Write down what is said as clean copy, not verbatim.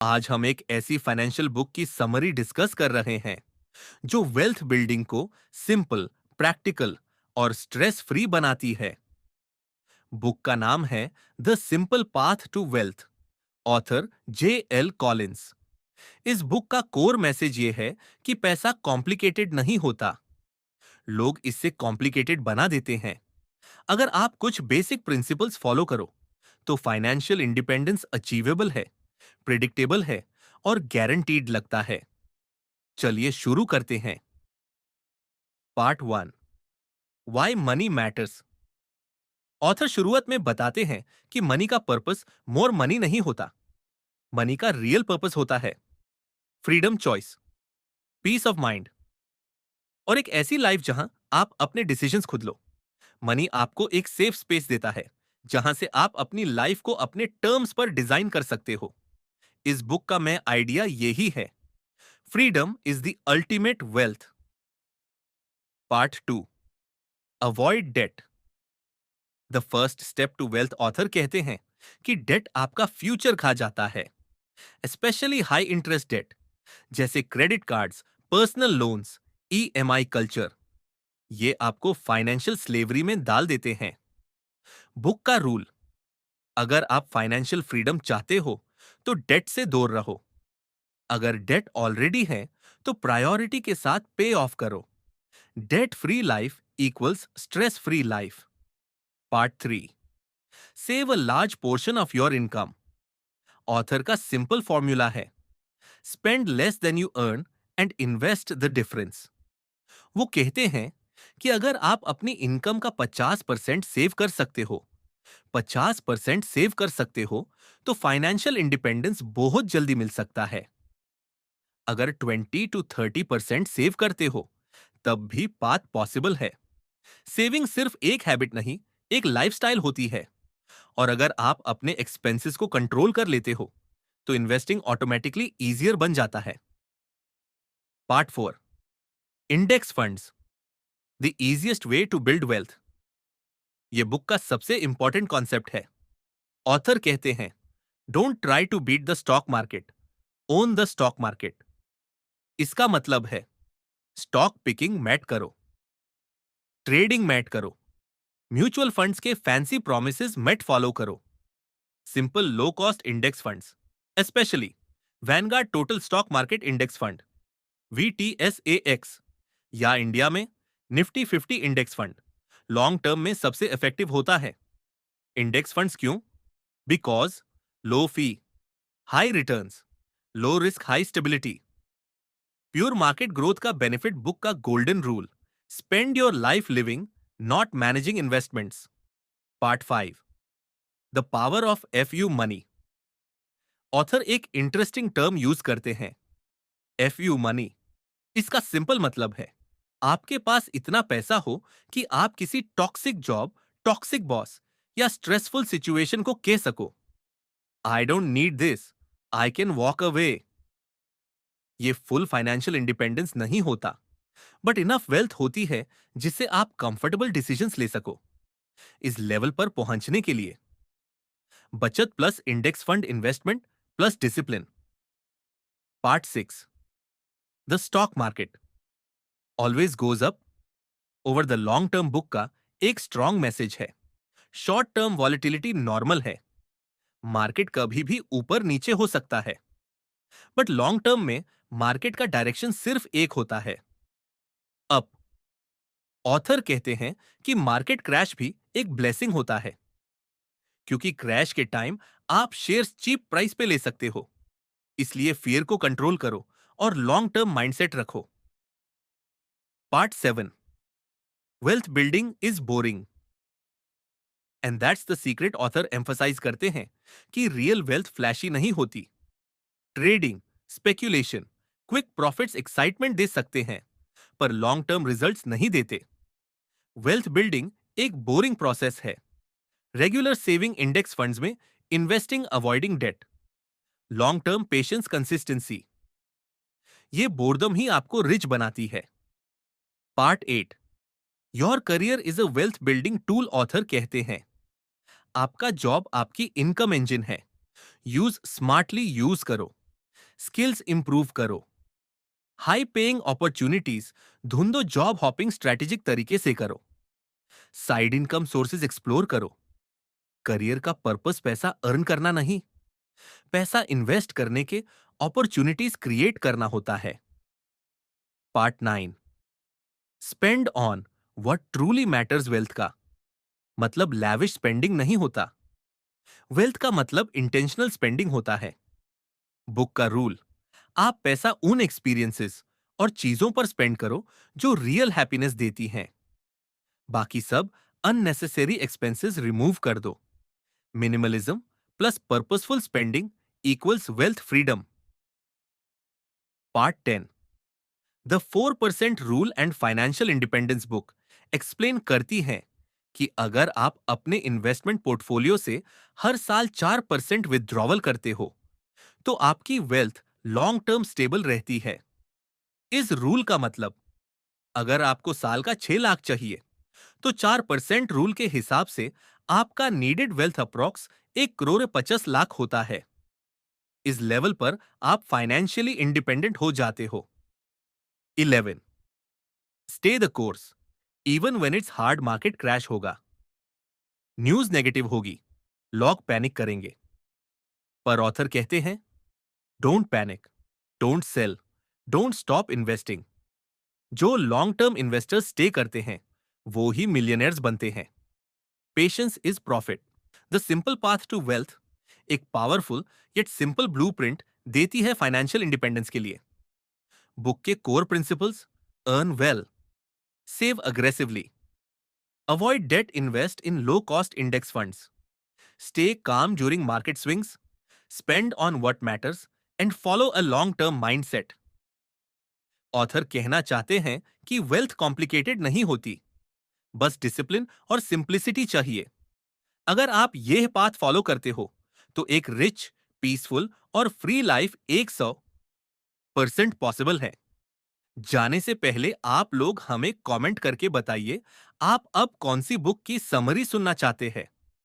आज हम एक ऐसी फाइनेंशियल बुक की समरी डिस्कस कर रहे हैं जो वेल्थ बिल्डिंग को सिंपल, प्रैक्टिकल और स्ट्रेस फ्री बनाती है। बुक का नाम है the simple path to wealth, author J.L. Collins. इस बुक का कोर मैसेज ये है कि पैसा कॉम्प्लिकेटेड नहीं होता, लोग इससे कॉम्प्लिकेटेड बना देते हैं। अगर आप कुछ बेसिक प्रिंसिपल्स फॉलो करो तो फाइनेंशियल इंडिपेंडेंस अचीवेबल है, प्रिडिक्टेबल है और गारंटीड लगता है। चलिए शुरू करते हैं। Part 1, why money matters. Author शुरुआत में बताते हैं कि मनी का पर्पस मोर मनी नहीं होता। मनी का रियल पर्पस होता है freedom, choice, peace of mind और एक ऐसी लाइफ जहां आप अपने डिसीजंस खुद लो। मनी आपको एक सेफ स्पेस देता है जहां से आप अपनी लाइफ को अपने टर्म्स पर डिजाइन कर सकते हो। इस बुक का मैं आइडिया यही है, freedom is the ultimate wealth. Part 2, avoid debt, the first step to wealth. Author कहते हैं कि डेट आपका फ्यूचर खा जाता है, स्पेशली हाई इंटरेस्ट डेट जैसे credit cards, personal loans, EMI culture. ये आपको फाइनेंशियल स्लेवरी में डाल देते हैं। बुक का रूल, अगर आप फाइनेंशियल फ्रीडम चाहते हो तो डेट से दूर रहो। अगर डेट ऑलरेडी है तो प्रायोरिटी के साथ पे ऑफ करो। Debt free life equals stress free life. Part 3, save a large portion of your income. Author का सिंपल फॉर्मूला है spend less than you earn and invest the difference. वो कहते हैं कि अगर आप अपनी इनकम का 50% सेव कर सकते हो, 50% सेव कर सकते हो तो फाइनेंशियल इंडिपेंडेंस बहुत जल्दी मिल सकता है। अगर 20 to 30% सेव करते हो तब भी पाथ पॉसिबल है। सेविंग सिर्फ एक हैबिट नहीं, एक लाइफस्टाइल होती है। और अगर आप अपने एक्सपेंसेस को कंट्रोल कर लेते हो तो इन्वेस्टिंग ऑटोमेटिकली इजियर बन जाता है। Part 4, index funds, the easiest way to build wealth. यह बुक का सबसे इंपॉर्टेंट कॉन्सेप्ट है। ऑथर कहते हैं don't try to beat the stock market, own the stock market. इसका मतलब है स्टॉक पिकिंग मैट करो, ट्रेडिंग मैट करो, म्यूचुअल फंड्स के फैंसी प्रोमिसेस मत फॉलो करो। Simple low cost index funds, especially Vanguard total stock market index fund VTSAX या इंडिया में Nifty 50 index fund long term में सबसे इफेक्टिव होता है। इंडेक्स फंड्स क्यों? Because low fee, high returns, low risk, high stability. Pure market growth का benefit, book का golden rule, spend your life living not managing investments. Part 5, the power of FU money. Author एक interesting term use करते हैं, FU money. इसका simple मतलब है आपके पास इतना पैसा हो कि आप किसी टॉक्सिक जॉब, टॉक्सिक बॉस या स्ट्रेसफुल सिचुएशन को कह सको I don't need this, I can walk away. ये फुल फाइनेंशियल इंडिपेंडेंस नहीं होता, बट इनफ वेल्थ होती है जिससे आप कंफर्टेबल डिसीजंस ले सको। इस लेवल पर पहुंचने के लिए बचत plus index fund investment plus discipline. Part 6, the stock market always goes up over the long term. Book का एक स्ट्रॉन्ग मैसेज है शॉर्ट टर्म वॉलिटिलिटी नॉर्मल है, मार्केट कभी भी ऊपर नीचे हो सकता है, बट लॉन्ग टर्म में मार्केट का डायरेक्शन सिर्फ एक होता है, अप। ऑथर कहते हैं कि मार्केट क्रैश भी एक ब्लेसिंग होता है, क्योंकि क्रैश के टाइम आप शेयर्स चीप प्राइस पे ले सकते हो। इसलिए फियर को कंट्रोल करो और लॉन्ग टर्म माइंडसेट रखो। Part 7, wealth building is boring and that's the secret. Author emphasise करते हैं कि रियल वेल्थ फ्लैशी नहीं होती। Trading, speculation, quick profits excitement दे सकते हैं पर लॉन्ग टर्म रिजल्ट्स नहीं देते। वेल्थ बिल्डिंग एक बोरिंग प्रोसेस है। रेगुलर सेविंग, इंडेक्स फंड्स में investing, avoiding debt, long term patience, consistency, ये बोर्डम ही आपको रिच बनाती है। Part 8, your career is a wealth building tool. Author कहते हैं आपका जॉब आपकी इनकम इंजन है, यूज स्मार्टली यूज करो। स्किल्स इंप्रूव करो। हाई पेइंग अपॉर्चुनिटीज ढूंढो, जॉब हॉपिंग स्ट्रेटेजिक तरीके से करो। साइड इनकम सोर्सेज एक्सप्लोर करो। करियर का पर्पस पैसा अर्न करना नहीं, पैसा इन्वेस्ट करने के अपॉर्चुनिटीज क्रिएट करना होता है। Part 9, spend on what truly matters. Wealth का मतलब लैविश स्पेंडिंग नहीं होता। वेल्थ का मतलब इंटेंशनल स्पेंडिंग होता है। बुक का रूल, आप पैसा उन एक्सपीरियंसेस और चीजों पर स्पेंड करो जो रियल हैप्पीनेस देती हैं। बाकी सब अननेसेसरी एक्सपेंसेस रिमूव कर दो। Minimalism plus purposeful spending equals wealth freedom. Part 10, the 4% rule and financial independence book explain करती है कि अगर आप अपने इन्वेस्टमेंट पोर्टफोलियो से हर साल 4% विथड्रॉवल करते हो तो आपकी वेल्थ लॉन्ग टर्म स्टेबल रहती है। इस रूल का मतलब, अगर आपको साल का 6 लाख चाहिए तो 4% रूल के हिसाब से आपका needed wealth approx 1 crore 50 lakh होता है। इस लेवल पर आप फाइनेंशियली इंडिपेंडेंट हो जाते हो। 11, stay the course even when it's hard. Market crash होगा, न्यूज नेगेटिव होगी, लोग पैनिक करेंगे, पर ऑथर कहते हैं don't panic, don't sell, don't stop investing. जो लॉन्ग टर्म इन्वेस्टर्स स्टे करते हैं वो ही मिलियनेयर्स बनते हैं। Patience is profit, the simple path to wealth एक पावरफुल येट सिंपल ब्लूप्रिंट देती है फाइनेंशियल इंडिपेंडेंस के लिए। बुक के core principles, earn well, save aggressively, avoid debt, invest in low cost index funds, stay calm during market swings, spend on what matters and follow a long term mindset. Author कहना चाहते हैं कि wealth complicated नहीं होती, बस discipline और simplicity चाहिए। अगर आप यह पाथ फॉलो करते हो तो एक रिच, पीसफुल और फ्री लाइफ 100% पॉसिबल है। जाने से पहले आप लोग हमें कमेंट करके बताइए आप अब कौन सी बुक की समरी सुनना चाहते हैं।